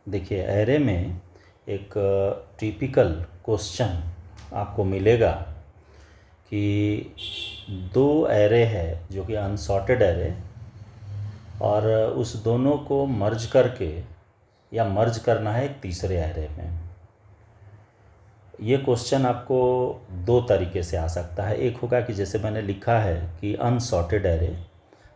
देखिए एरे में एक टिपिकल क्वेश्चन आपको मिलेगा कि दो एरे है जो कि अनसॉर्टेड एरे, और उस दोनों को मर्ज करके या मर्ज करना है एक तीसरे एरे में। ये क्वेश्चन आपको दो तरीके से आ सकता है। एक होगा कि जैसे मैंने लिखा है कि अनसॉर्टेड एरे,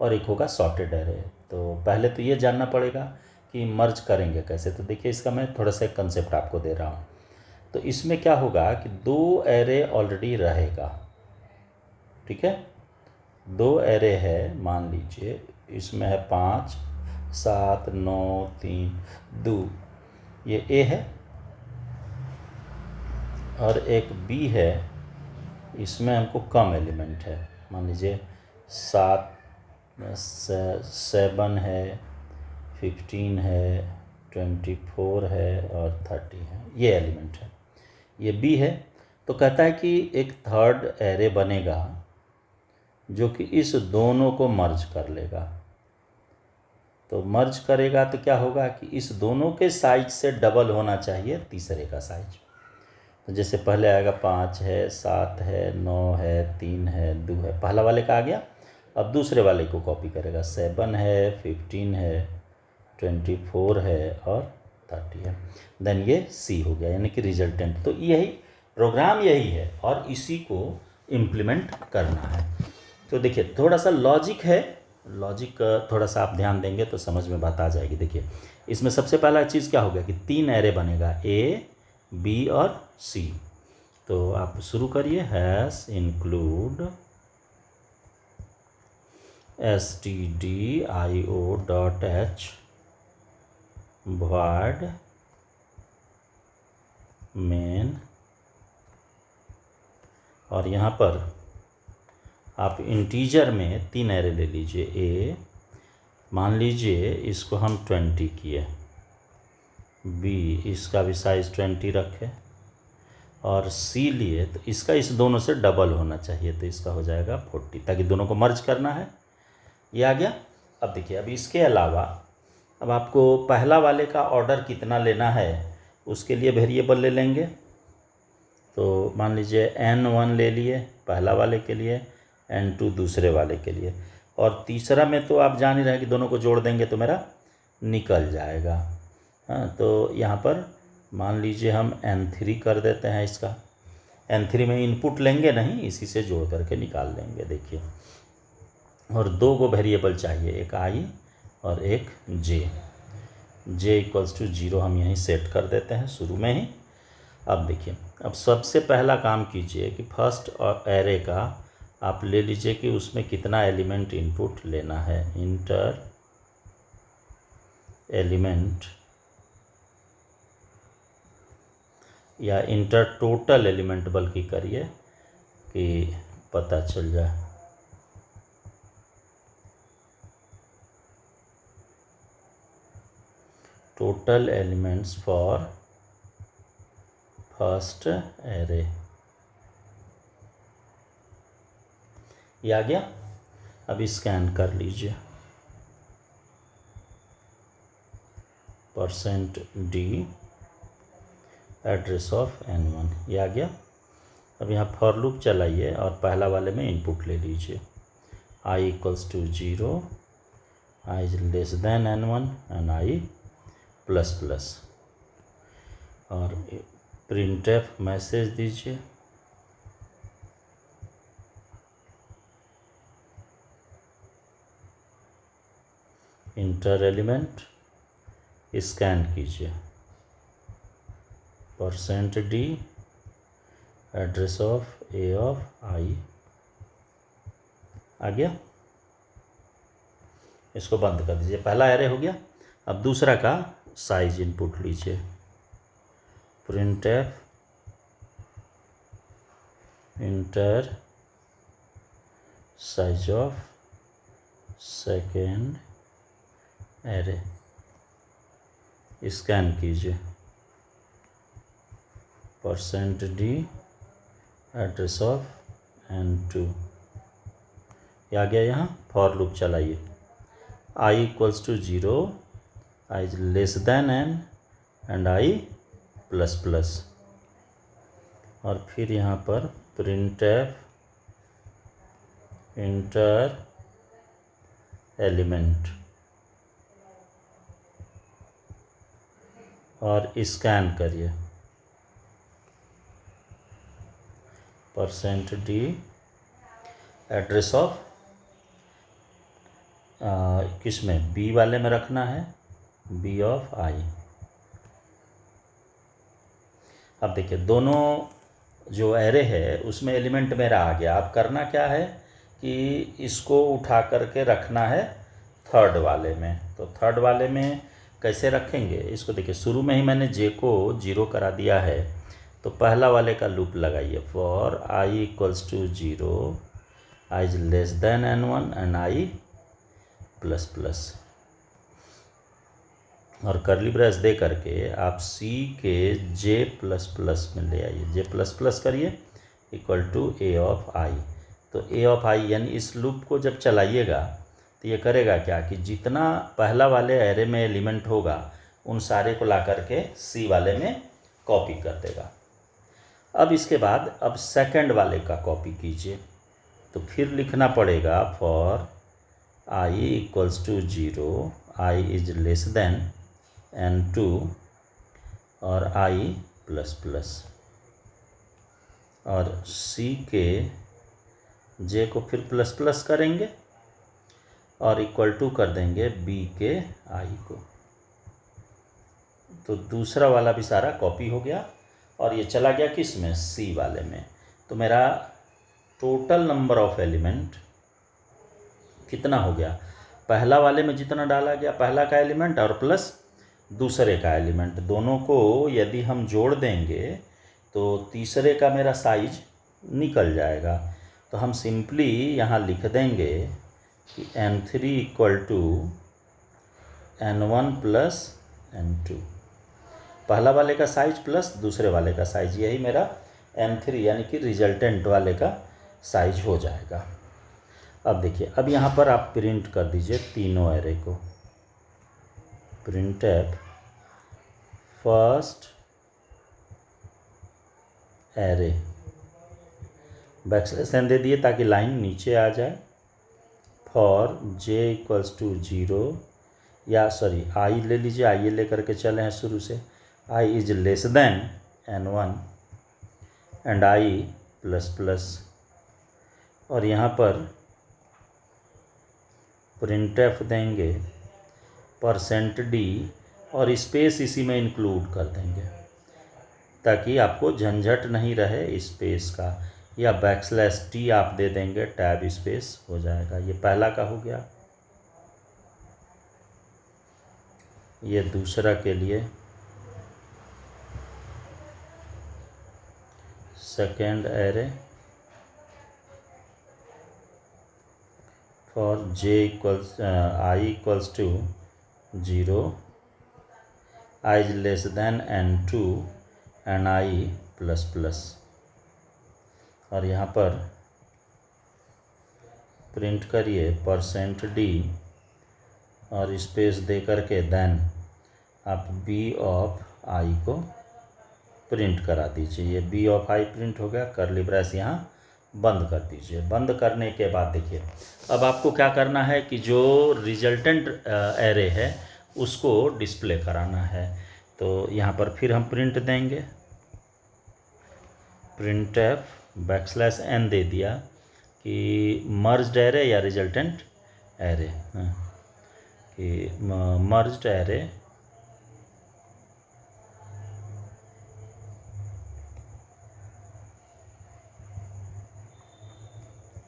और एक होगा सॉर्टेड एरे। तो पहले तो ये जानना पड़ेगा कि मर्ज करेंगे कैसे। तो देखिए इसका मैं थोड़ा सा कंसेप्ट आपको दे रहा हूँ। तो इसमें क्या होगा कि दो एरे ऑलरेडी रहेगा, ठीक है। दो एरे है, मान लीजिए इसमें है 5, 7, 9, 3, 2, ये ए है, और एक बी है, इसमें हमको कम एलिमेंट है। मान लीजिए 7, 7 है, 15 है, 24 है और 30 है, ये एलिमेंट है। ये बी है। तो कहता है कि एक थर्ड एरे बनेगा जो कि इस दोनों को मर्ज कर लेगा। तो मर्ज करेगा तो क्या होगा कि इस दोनों के साइज से डबल होना चाहिए तीसरे का साइज। तो जैसे पहले आएगा 5 है, 7 है, 9 है, 3 है, 2 है, पहला वाले का आ गया। अब दूसरे वाले को कॉपी करेगा, 7 है, 15 है, 24 है और 30 है। देन ये सी हो गया, यानी कि रिजल्टेंट। तो यही प्रोग्राम यही है और इसी को इम्प्लीमेंट करना है। तो देखिए थोड़ा सा लॉजिक है, लॉजिक थोड़ा सा आप ध्यान देंगे तो समझ में बात आ जाएगी। देखिए इसमें सबसे पहला चीज़ क्या होगा कि 3 एरे बनेगा, ए, बी और सी। तो आप शुरू करिए, hash include stdio.h void main, और यहाँ पर आप इंटीजर में 3 एरे ले लीजिए। ए मान लीजिए इसको हम 20 किए, बी इसका भी साइज़ 20 रखे, और सी लिए तो इसका इस दोनों से डबल होना चाहिए, तो इसका हो जाएगा 40, ताकि दोनों को मर्ज करना है। ये आ गया। अब देखिए, अब इसके अलावा अब आपको पहला वाले का ऑर्डर कितना लेना है उसके लिए वेरिएबल ले लेंगे। तो मान लीजिए n1 ले लिए पहला वाले के लिए, n2 दूसरे वाले के लिए, और तीसरा में तो आप जान ही रहे हैं कि दोनों को जोड़ देंगे तो मेरा निकल जाएगा। हाँ, तो यहाँ पर मान लीजिए हम n3 कर देते हैं इसका। n3 में इनपुट लेंगे नहीं, इसी से जोड़ करके निकाल देंगे। देखिए, और दो को वेरिएबल चाहिए, एक i और एक j। j इक्वल्स टू 0 हम यहीं सेट कर देते हैं शुरू में ही। अब देखिए, अब सबसे पहला काम कीजिए कि फर्स्ट और एरे का आप ले लीजिए कि उसमें कितना एलिमेंट इनपुट लेना है। इंटर एलिमेंट या इंटर टोटल एलिमेंट बल्कि करिए कि पता चल जाए। Total elements for first array, ये आ गया। अब स्कैन कर लीजिए, %d एड्रेस ऑफ n1, ये आ गया। अब यहाँ फॉर लूप चलाइए और पहला वाले में इनपुट ले लीजिए, i equals to 0, i less than n1 and i plus plus, और प्रिंटफ मैसेज दीजिए। इंटर एलिमेंट स्कैन कीजिए, %d address of a of i, आ गया। इसको बंद कर दीजिए, पहला एरे हो गया। अब दूसरा का साइज इनपुट लीजिए, printf enter size of second array, scan कीजिए, %d एड्रेस ऑफ n2, ये आ गया। यहाँ फॉर लूप चलाइए, i equals to 0, i less than n and I plus plus, और फिर यहाँ पर प्रिंटफ इंटर एलिमेंट, और स्कैन करिए %d एड्रेस ऑफ किस में, बी वाले में रखना है, बी ऑफ आई। अब देखिए दोनों जो एरे है उसमें एलिमेंट मेरा आ गया। अब करना क्या है कि इसको उठा करके रखना है थर्ड वाले में। तो थर्ड वाले में कैसे रखेंगे इसको, देखिए शुरू में ही मैंने जे को 0 करा दिया है, तो पहला वाले का लूप लगाइए, for i equals to 0, i is less than n1 and I plus plus, और करली ब्रेस दे करके आप सी के जे प्लस प्लस में ले आइए, जे प्लस प्लस करिए इक्वल टू ए ऑफ आई। तो ए ऑफ आई यानी इस लूप को जब चलाइएगा तो ये करेगा क्या कि जितना पहला वाले एरे में एलिमेंट होगा उन सारे को ला करके सी वाले में कॉपी कर देगा। अब इसके बाद अब सेकंड वाले का कॉपी कीजिए, तो फिर लिखना पड़ेगा for i equals to 0, i is less than n2 और आई प्लस प्लस, और सी के जे को फिर प्लस प्लस करेंगे और इक्वल टू कर देंगे बी के आई को। तो दूसरा वाला भी सारा कॉपी हो गया और ये चला गया किस में, सी वाले में। तो मेरा टोटल नंबर ऑफ एलिमेंट कितना हो गया, पहला वाले में जितना डाला गया पहला का एलिमेंट और प्लस दूसरे का एलिमेंट, दोनों को यदि हम जोड़ देंगे तो तीसरे का मेरा साइज निकल जाएगा। तो हम सिंपली यहाँ लिख देंगे कि n3 equal to n1 plus n2, पहला वाले का साइज प्लस दूसरे वाले का साइज, यही मेरा n3 यानी कि रिजल्टेंट वाले का साइज हो जाएगा। अब देखिए अब यहाँ पर आप प्रिंट कर दीजिए तीनों एरे को, printf first array, backslash n दे दिए ताकि लाइन नीचे आ जाए, फॉर j इक्वल्स टू 0, या सॉरी आई ले लीजिए, आई ले करके चले हैं शुरू से, I is less than n1 and I plus plus, और यहाँ पर प्रिंटफ देंगे %d और स्पेस इसी में इंक्लूड कर देंगे ताकि आपको झंझट नहीं रहे स्पेस का, या बैकस्लैश t आप दे देंगे, टैब स्पेस हो जाएगा। ये पहला का हो गया। ये दूसरा के लिए second array, for j equals i equals to 0, i is less than n2 and I plus plus, और यहाँ पर प्रिंट करिए %d और स्पेस दे करके देन आप b ऑफ i को प्रिंट करा दीजिए। ये b ऑफ i प्रिंट हो गया, करली ब्रेस यहाँ बंद कर दीजिए। बंद करने के बाद देखिए अब आपको क्या करना है कि जो रिजल्टेंट एरे है उसको डिस्प्ले कराना है। तो यहाँ पर फिर हम प्रिंट देंगे, प्रिंटफ बैकस्लैश n दे दिया कि मर्ज्ड एरे या रिजल्टेंट एरे, कि मर्ज्ड एरे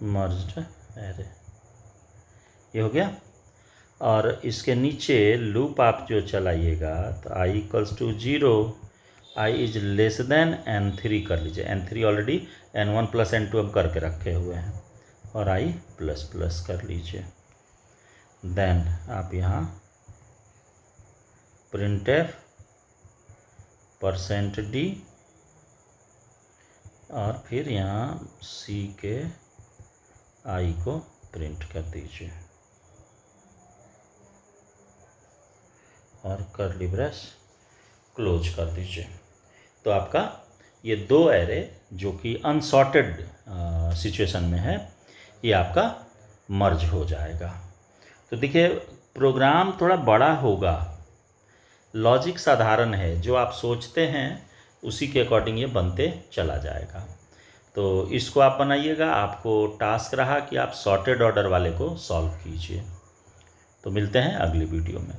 मर्ज्ड एरे, ये हो गया। और इसके नीचे लूप आप जो चलाइएगा तो i equals to 0, i is less than n3 कर लीजिए, n3 already n1 plus n2 हम करके रखे हुए हैं, और i प्लस प्लस कर लीजिए। देन आप यहाँ प्रिंटफ %d और फिर यहाँ c के i को प्रिंट कर दीजिए और कर्ली ब्रैस क्लोज कर दीजिए। तो आपका ये 2 एरे जो कि अनसॉर्टेड सिचुएशन में है, ये आपका मर्ज हो जाएगा। तो देखिए प्रोग्राम थोड़ा बड़ा होगा, लॉजिक साधारण है, जो आप सोचते हैं उसी के अकॉर्डिंग ये बनते चला जाएगा। तो इसको आप बनाइएगा, आपको टास्क रहा कि आप सॉर्टेड ऑर्डर वाले को सॉल्व कीजिए। तो मिलते हैं अगली वीडियो में।